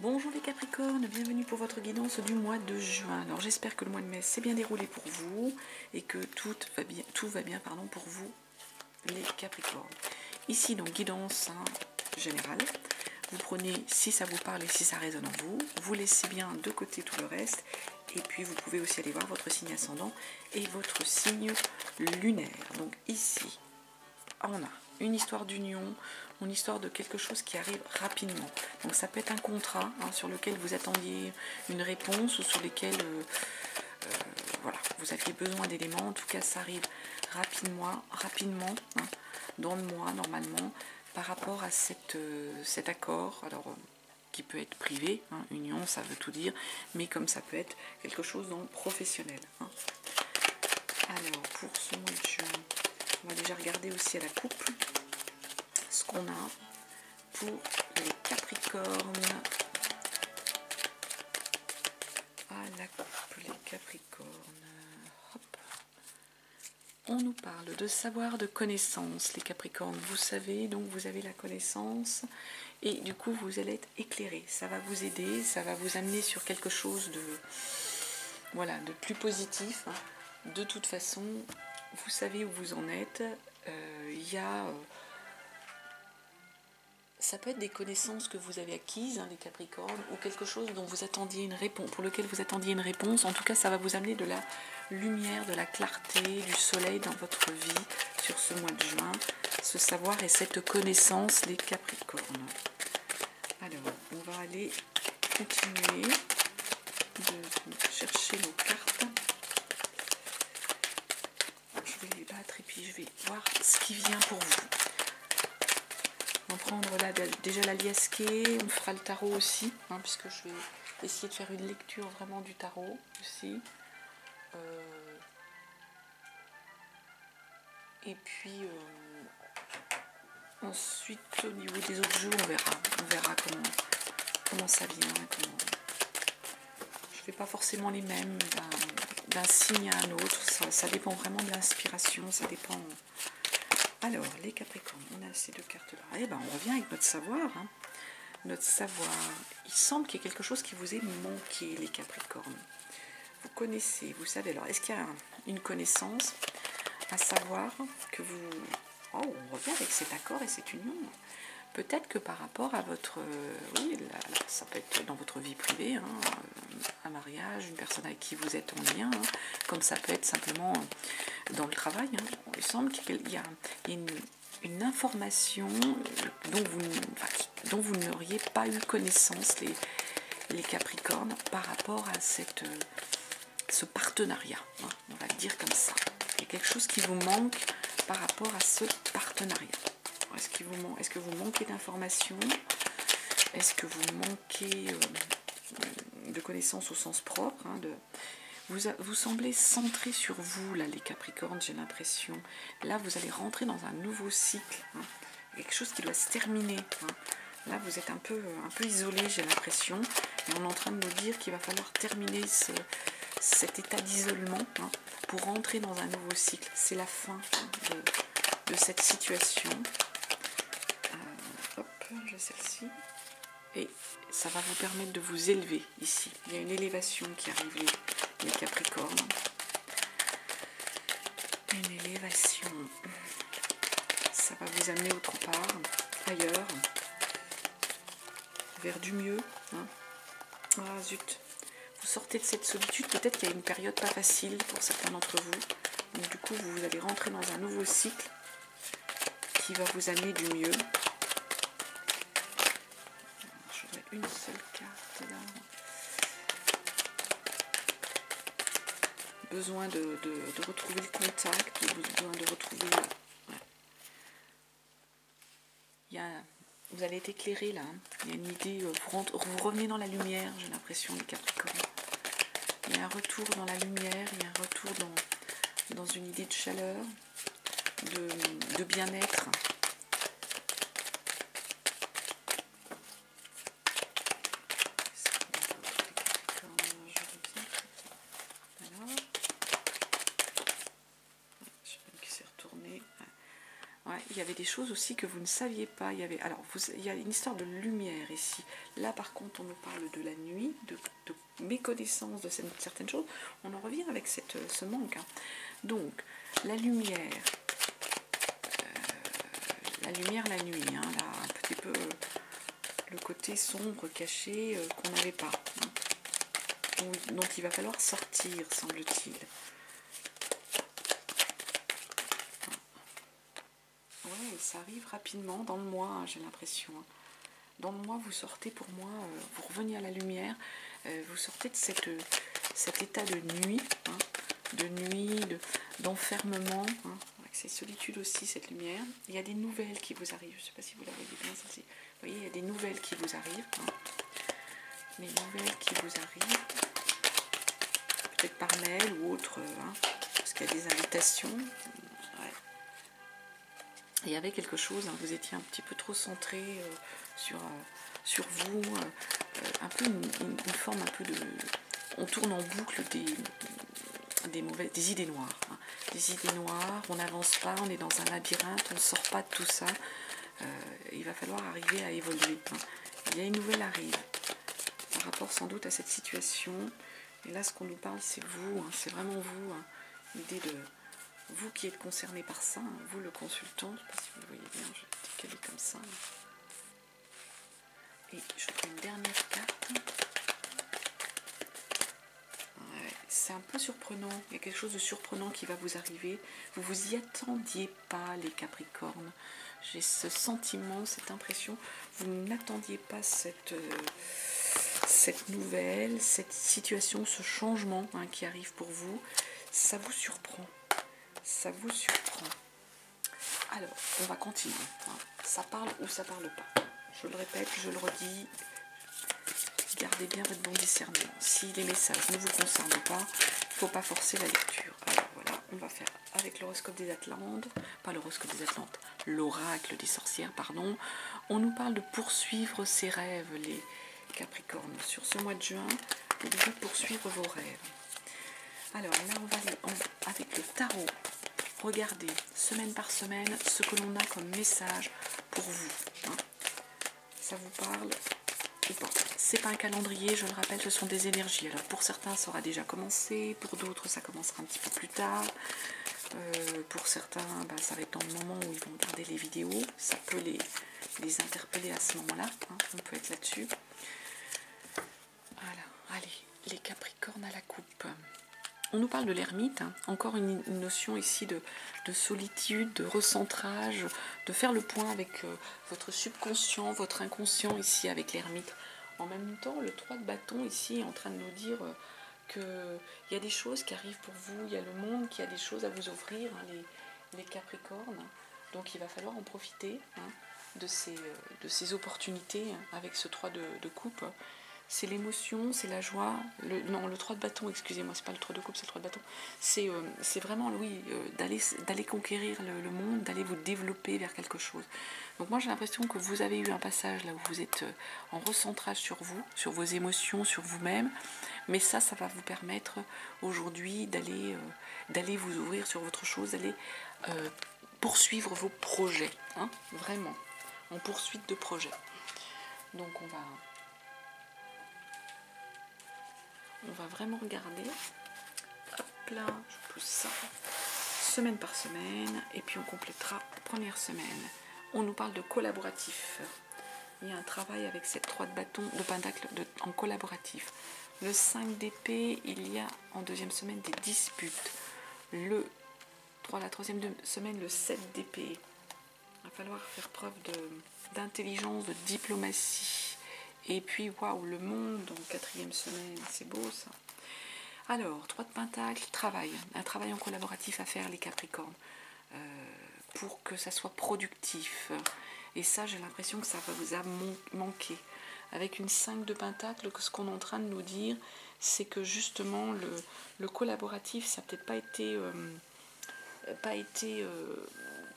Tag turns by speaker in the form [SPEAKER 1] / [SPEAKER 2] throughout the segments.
[SPEAKER 1] Bonjour les Capricornes, bienvenue pour votre guidance du mois de juin. Alors j'espère que le mois de mai s'est bien déroulé pour vous et que tout va bien pour vous les Capricornes. Ici donc guidance générale, vous prenez si ça vous parle et si ça résonne en vous, vous laissez bien de côté tout le reste et puis vous pouvez aussi aller voir votre signe ascendant et votre signe lunaire. Donc ici on a une histoire d'union, une histoire de quelque chose qui arrive rapidement. Donc ça peut être un contrat sur lequel vous attendiez une réponse ou sur lequel voilà, vous aviez besoin d'éléments. En tout cas, ça arrive rapidement dans le mois normalement par rapport à cet accord. Alors qui peut être privé, union, ça veut tout dire, mais comme ça peut être quelque chose dans le professionnel. Alors pour ce mois de juin, on va déjà regarder aussi à la coupe ce qu'on a pour les Capricornes. À la coupe, les Capricornes. Hop. On nous parle de savoir, de connaissance, les Capricornes. Vous savez, donc vous avez la connaissance et du coup vous allez être éclairé. Ça va vous aider, ça va vous amener sur quelque chose de, voilà, de plus positif. De toute façon, vous savez où vous en êtes. Ça peut être des connaissances que vous avez acquises, les Capricornes, ou quelque chose dont vous attendiez une réponse, pour lequel vous attendiez une réponse. En tout cas, ça va vous amener de la lumière, de la clarté, du soleil dans votre vie sur ce mois de juin. Ce savoir et cette connaissance, les Capricornes. Alors, on va aller continuer de chercher nos cartes. Je vais les battre et puis je vais voir ce qui vient pour vous. On va prendre là déjà la liasquée, on fera le tarot aussi, puisque je vais essayer de faire une lecture vraiment du tarot aussi. Et puis ensuite au niveau des autres jeux, on verra comment ça vient. Je ne fais pas forcément les mêmes d'un signe à un autre, ça dépend vraiment de l'inspiration, ça dépend. Alors, les Capricornes, on a ces deux cartes-là. Et ben, on revient avec notre savoir. Notre savoir, il semble qu'il y ait quelque chose qui vous est manqué, les Capricornes. Vous connaissez, vous savez. Alors, est-ce qu'il y a une connaissance, un savoir que vous... Oh, on revient avec cet accord et cette union. Peut-être que par rapport à votre... oui, ça peut être dans votre vie privée, un mariage, une personne avec qui vous êtes en lien, comme ça peut être simplement dans le travail. Il semble qu'il y a une information dont vous n'auriez pas eu connaissance, les Capricornes, par rapport à ce partenariat. On va le dire comme ça. Il y a quelque chose qui vous manque par rapport à ce partenariat. Est-ce que vous manquez d'informations? Est-ce que vous manquez de connaissances au sens propre? Vous semblez centré sur vous, là, les Capricornes, j'ai l'impression. Là, vous allez rentrer dans un nouveau cycle. Quelque chose qui doit se terminer. Là, vous êtes un peu isolé, j'ai l'impression. Et on est en train de nous dire qu'il va falloir terminer cet état d'isolement pour rentrer dans un nouveau cycle. C'est la fin de cette situation. Hop, j'ai celle-ci. Et ça va vous permettre de vous élever ici. Il y a une élévation qui arrive, les Capricornes. Une élévation. Ça va vous amener autre part, ailleurs, vers du mieux. Ah zut. Vous sortez de cette solitude. Peut-être qu'il y a une période pas facile pour certains d'entre vous. Donc du coup, vous allez rentrer dans un nouveau cycle qui va vous amener du mieux. J'aurais une seule carte là. Besoin de retrouver le contact, besoin de retrouver... Ouais. Vous allez être éclairé là. Il y a une idée, vous revenez dans la lumière, j'ai l'impression, les Capricornes. Il y a un retour dans la lumière, il y a un retour dans une idée de chaleur, de bien-être. il y avait des choses aussi que vous ne saviez pas. Il y avait, alors, il y a une histoire de lumière ici. Là, par contre, on nous parle de la nuit, de méconnaissance de certaines choses. On en revient avec ce manque. Hein. Donc, la lumière, la nuit, hein, là, un petit peu le côté sombre, caché, qu'on n'avait pas. Hein. Donc, il va falloir sortir, semble-t-il. Ouais, ça arrive rapidement dans le mois, hein, j'ai l'impression. Dans le mois, vous sortez, pour moi, vous revenez à la lumière, vous sortez de cet état de nuit, hein, d'enfermement, hein, avec ces solitudes aussi, cette lumière. Il y a des nouvelles qui vous arrivent, je ne sais pas si vous la voyez bien, celle-ci. Vous voyez, il y a des nouvelles qui vous arrivent. Hein. Les nouvelles qui vous arrivent, peut-être par mail ou autre, hein, parce qu'il y a des invitations. Ouais. Il y avait quelque chose, hein, vous étiez un petit peu trop centré sur vous, un peu une forme un peu de... On tourne en boucle des idées noires. Hein. Des idées noires, on n'avance pas, on est dans un labyrinthe, on ne sort pas de tout ça. Il va falloir arriver à évoluer. Hein. Il y a une nouvelle arrive, par rapport sans doute à cette situation. Et là, ce qu'on nous parle, c'est vous, hein, c'est vraiment vous, hein, l'idée de... Vous qui êtes concerné par ça, hein, vous le consultant, je ne sais pas si vous le voyez bien, je vais caler comme ça. Et je prends une dernière carte. Ouais, c'est un peu surprenant, il y a quelque chose de surprenant qui va vous arriver. Vous ne vous y attendiez pas, les Capricornes. J'ai ce sentiment, cette impression, vous n'attendiez pas cette nouvelle, cette situation, ce changement, hein, qui arrive pour vous. Ça vous surprend. Ça vous surprend. Alors, on va continuer. Ça parle ou ça parle pas. Je le répète, je le redis. Gardez bien votre bon discernement. Si les messages ne vous concernent pas, il ne faut pas forcer la lecture. Alors voilà, on va faire avec l'horoscope des Atlantes, pas l'horoscope des Atlantes, l'oracle des sorcières, pardon. On nous parle de poursuivre ses rêves, les Capricornes. Sur ce mois de juin, vous devez poursuivre vos rêves. Alors là, on va avec le tarot. Regardez, semaine par semaine, ce que l'on a comme message pour vous. Hein. Ça vous parle ou pas? C'est pas un calendrier, je le rappelle, ce sont des énergies. Alors pour certains, ça aura déjà commencé, pour d'autres, ça commencera un petit peu plus tard. Pour certains, bah, ça va être dans le moment où ils vont regarder les vidéos. Ça peut les interpeller à ce moment-là. Hein. On peut être là-dessus. Voilà, allez, les Capricornes à la coupe. On nous parle de l'ermite, hein. Encore une notion ici de solitude, de recentrage, de faire le point avec votre subconscient, votre inconscient ici avec l'ermite. En même temps, le 3 de bâton ici est en train de nous dire qu'il y a des choses qui arrivent pour vous, il y a le monde qui a des choses à vous offrir, hein, les Capricornes. Donc il va falloir en profiter, hein, de ces opportunités, hein, avec ce 3 de coupe. C'est l'émotion, c'est la joie. Le 3 de bâton, excusez-moi, c'est pas le 3 de coupe, c'est le 3 de bâton. C'est vraiment, oui, d'aller conquérir le monde, d'aller vous développer vers quelque chose. Donc moi, j'ai l'impression que vous avez eu un passage là où vous êtes en recentrage sur vous, sur vos émotions, sur vous-même. Mais ça va vous permettre aujourd'hui d'aller vous ouvrir sur votre chose, d'aller poursuivre vos projets, hein, vraiment, en poursuite de projets. Donc on va vraiment regarder. Hop là, je pousse ça. Semaine par semaine. Et puis on complétera première semaine. On nous parle de collaboratif. Il y a un travail avec cette 3 de bâton, de pentacle en collaboratif. Le 5 d'épée, il y a en deuxième semaine des disputes. La troisième semaine, le 7 d'épée. Il va falloir faire preuve d'intelligence, de diplomatie. Et puis, waouh, le monde en quatrième semaine, c'est beau ça. Alors, 3 de pentacle, travail. Un travail en collaboratif à faire, les Capricornes, pour que ça soit productif. Et ça, j'ai l'impression que ça va vous manquer. Avec une 5 de pentacle, ce qu'on est en train de nous dire, c'est que justement, le collaboratif, ça n'a peut-être pas été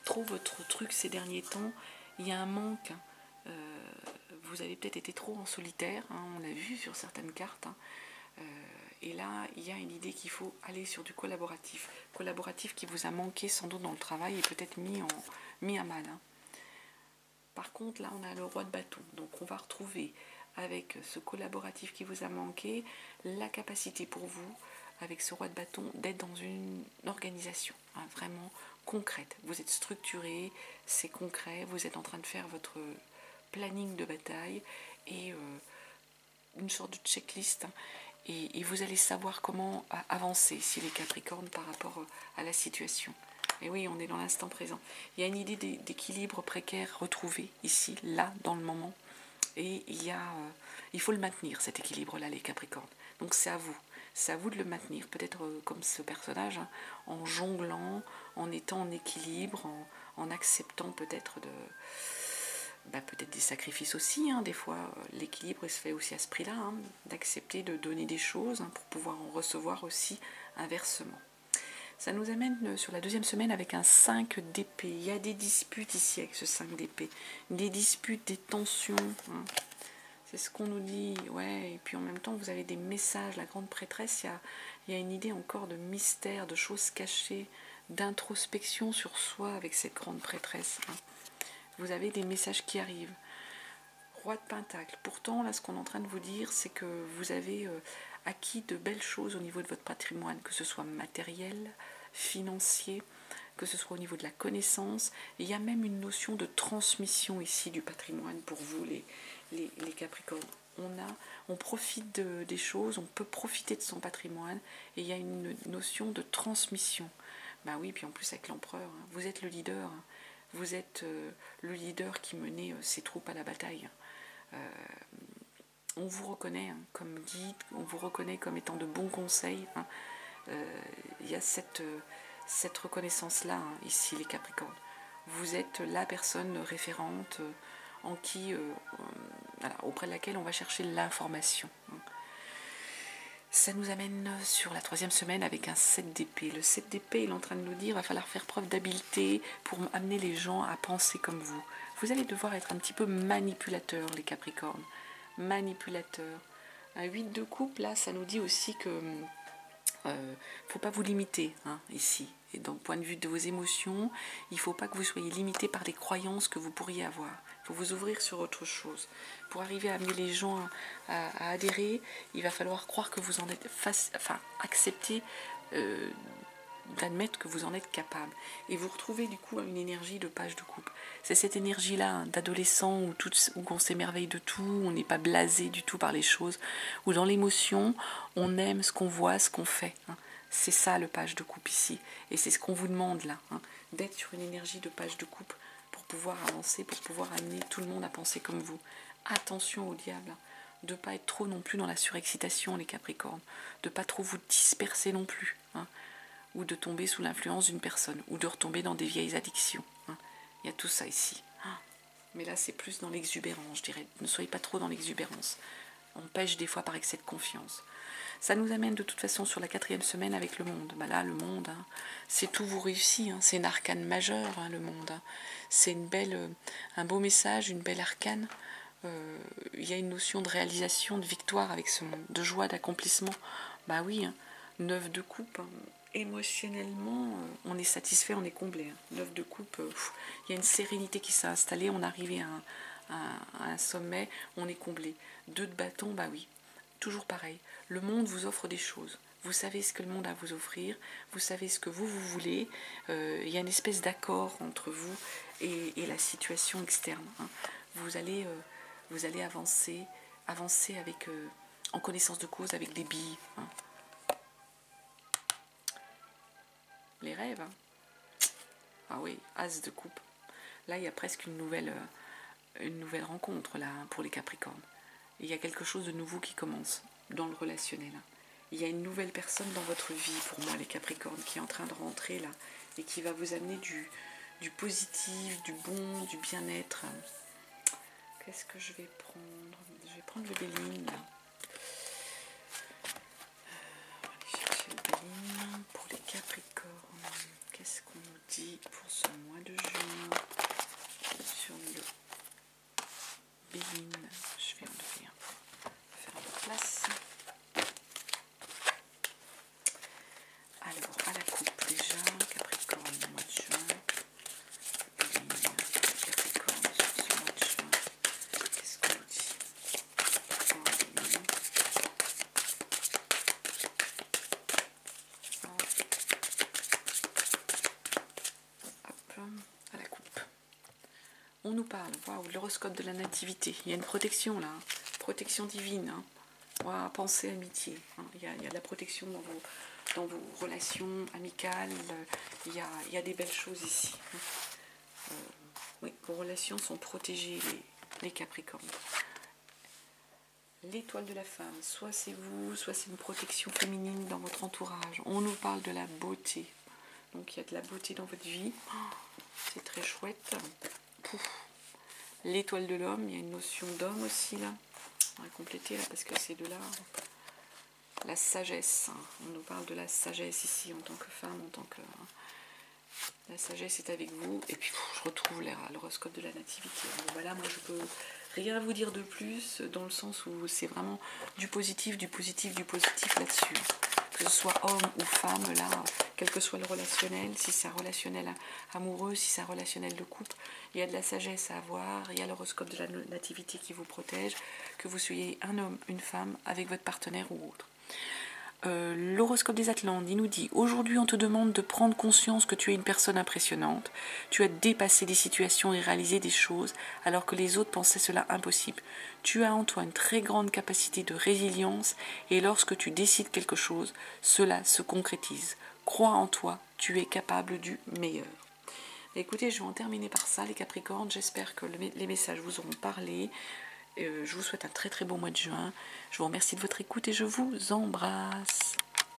[SPEAKER 1] trop votre truc ces derniers temps. Il y a un manque. Vous avez peut-être été trop en solitaire, hein, on l'a vu sur certaines cartes. Hein. Et là, il y a une idée qu'il faut aller sur du collaboratif. Collaboratif qui vous a manqué sans doute dans le travail et peut-être mis mis à mal. Hein. Par contre, là, on a le roi de bâton. Donc, on va retrouver avec ce collaboratif qui vous a manqué, la capacité pour vous, avec ce roi de bâton, d'être dans une organisation hein, vraiment concrète. Vous êtes structuré, c'est concret, vous êtes en train de faire votre planning de bataille et une sorte de checklist. Hein, et vous allez savoir comment avancer, si les Capricornes, par rapport à la situation. Et oui, on est dans l'instant présent. Il y a une idée d'équilibre précaire retrouvée ici, là, dans le moment. Et il faut le maintenir, cet équilibre-là, les Capricornes. Donc c'est à vous. C'est à vous de le maintenir. Peut-être comme ce personnage, hein, en jonglant, en étant en équilibre, en acceptant peut-être peut-être des sacrifices aussi. Hein, des fois, l'équilibre se fait aussi à ce prix-là, hein, d'accepter de donner des choses hein, pour pouvoir en recevoir aussi inversement. Ça nous amène sur la deuxième semaine avec un 5 d'épée. Il y a des disputes ici avec ce 5 d'épée. Des disputes, des tensions. Hein. C'est ce qu'on nous dit. Ouais. Et puis en même temps, vous avez des messages. La grande prêtresse, il y a une idée encore de mystère, de choses cachées, d'introspection sur soi avec cette grande prêtresse. Hein. Vous avez des messages qui arrivent. Roi de Pentacle. Pourtant, là, ce qu'on est en train de vous dire, c'est que vous avez acquis de belles choses au niveau de votre patrimoine, que ce soit matériel, financier, que ce soit au niveau de la connaissance. Il y a même une notion de transmission ici du patrimoine pour vous, les Capricornes. On profite des choses, on peut profiter de son patrimoine, et il y a une notion de transmission. Bah oui, puis en plus avec l'empereur, hein, vous êtes le leader, hein, vous êtes le leader qui menait ses troupes à la bataille. On vous reconnaît hein, comme guide, on vous reconnaît comme étant de bons conseils. Hein. Il y a cette reconnaissance-là, hein, ici, les Capricornes. Vous êtes la personne référente en qui, auprès de laquelle on va chercher l'information. Hein. Ça nous amène sur la troisième semaine avec un 7 d'épée. Le 7 d'épée, il est en train de nous dire qu'il va falloir faire preuve d'habileté pour amener les gens à penser comme vous. Vous allez devoir être un petit peu manipulateur, les Capricornes. Manipulateur. Un 8 de coupe, là, ça nous dit aussi que faut pas vous limiter hein, ici. Et donc, point de vue de vos émotions, il ne faut pas que vous soyez limité par des croyances que vous pourriez avoir. Il faut vous ouvrir sur autre chose. Pour arriver à amener les gens à adhérer, il va falloir croire que vous en êtes accepter d'admettre que vous en êtes capable. Et vous retrouvez du coup une énergie de page de coupe. C'est cette énergie-là hein, d'adolescent où on s'émerveille de tout, on n'est pas blasé du tout par les choses, où dans l'émotion, on aime ce qu'on voit, ce qu'on fait. Hein. C'est ça le page de coupe ici. Et c'est ce qu'on vous demande là, hein, d'être sur une énergie de page de coupe pour pouvoir avancer, pour pouvoir amener tout le monde à penser comme vous. Attention au diable, hein, de ne pas être trop non plus dans la surexcitation les Capricornes, de ne pas trop vous disperser non plus. Hein, ou de tomber sous l'influence d'une personne, ou de retomber dans des vieilles addictions. Hein. Il y a tout ça ici. Mais là, c'est plus dans l'exubérance, je dirais. Ne soyez pas trop dans l'exubérance. On pêche des fois par excès de confiance. Ça nous amène de toute façon sur la quatrième semaine avec le monde. Bah là, le monde, hein, c'est tout vous réussit. Hein. C'est une arcane majeure, hein, le monde. Hein. C'est un beau message, une belle arcane. Il y a une notion de réalisation, de victoire avec ce monde, de joie, d'accomplissement. Bah oui, hein, 9 de coupe. Hein. Émotionnellement, on est satisfait, on est comblé. 9 de coupe, il y a une sérénité qui s'est installée, on arrive à un sommet, on est comblé. 2 de bâton, bah oui, toujours pareil. Le monde vous offre des choses. Vous savez ce que le monde a à vous offrir, vous savez ce que vous voulez. Il y a une espèce d'accord entre vous et la situation externe. Hein. Vous allez avancer avec, en connaissance de cause avec des billes. Hein. Les rêves, hein. Ah oui, as de coupe. Là, il y a presque une nouvelle rencontre là pour les Capricornes. Il y a quelque chose de nouveau qui commence dans le relationnel. Il y a une nouvelle personne dans votre vie, pour moi, les Capricornes, qui est en train de rentrer là et qui va vous amener du positif, du bon, du bien-être. Qu'est-ce que je vais prendre? Je vais prendre le Béline là. Pour les Capricornes, qu'est-ce qu'on nous dit pour ce mois de juin sur le Béline? Je vais enlever faire un peu de place. Alors, à la coupe déjà, Capricorne, mois de juin, Béline. on nous parle, waouh, l'horoscope de la nativité. Il y a une protection là, protection divine. Hein. Waouh, pensée, amitié. Hein. Il y a de la protection dans vos relations amicales. Il y a des belles choses ici. Hein. Oui, vos relations sont protégées, les Capricornes. L'étoile de la femme, soit c'est vous, soit c'est une protection féminine dans votre entourage. On nous parle de la beauté. Donc il y a de la beauté dans votre vie. C'est très chouette. L'étoile de l'homme, il y a une notion d'homme aussi là. On va compléter là parce que c'est de là. La sagesse. On nous parle de la sagesse ici en tant que femme, en tant que... La sagesse est avec vous. Et puis je retrouve l'horoscope de la nativité. Donc, voilà, moi je peux rien vous dire de plus dans le sens où c'est vraiment du positif là-dessus. Que ce soit homme ou femme, là, quel que soit le relationnel, si c'est un relationnel amoureux, si c'est un relationnel de couple, il y a de la sagesse à avoir, il y a l'horoscope de la nativité qui vous protège, que vous soyez un homme, une femme, avec votre partenaire ou autre. L'horoscope des Atlantes, il nous dit: aujourd'hui on te demande de prendre conscience que tu es une personne impressionnante, tu as dépassé des situations et réalisé des choses alors que les autres pensaient cela impossible. Tu as en toi une très grande capacité de résilience et lorsque tu décides quelque chose, cela se concrétise. Crois en toi, tu es capable du meilleur. Écoutez, je vais en terminer par ça les Capricornes, j'espère que les messages vous auront parlé. Je vous souhaite un très très beau mois de juin. Je vous remercie de votre écoute et je vous embrasse.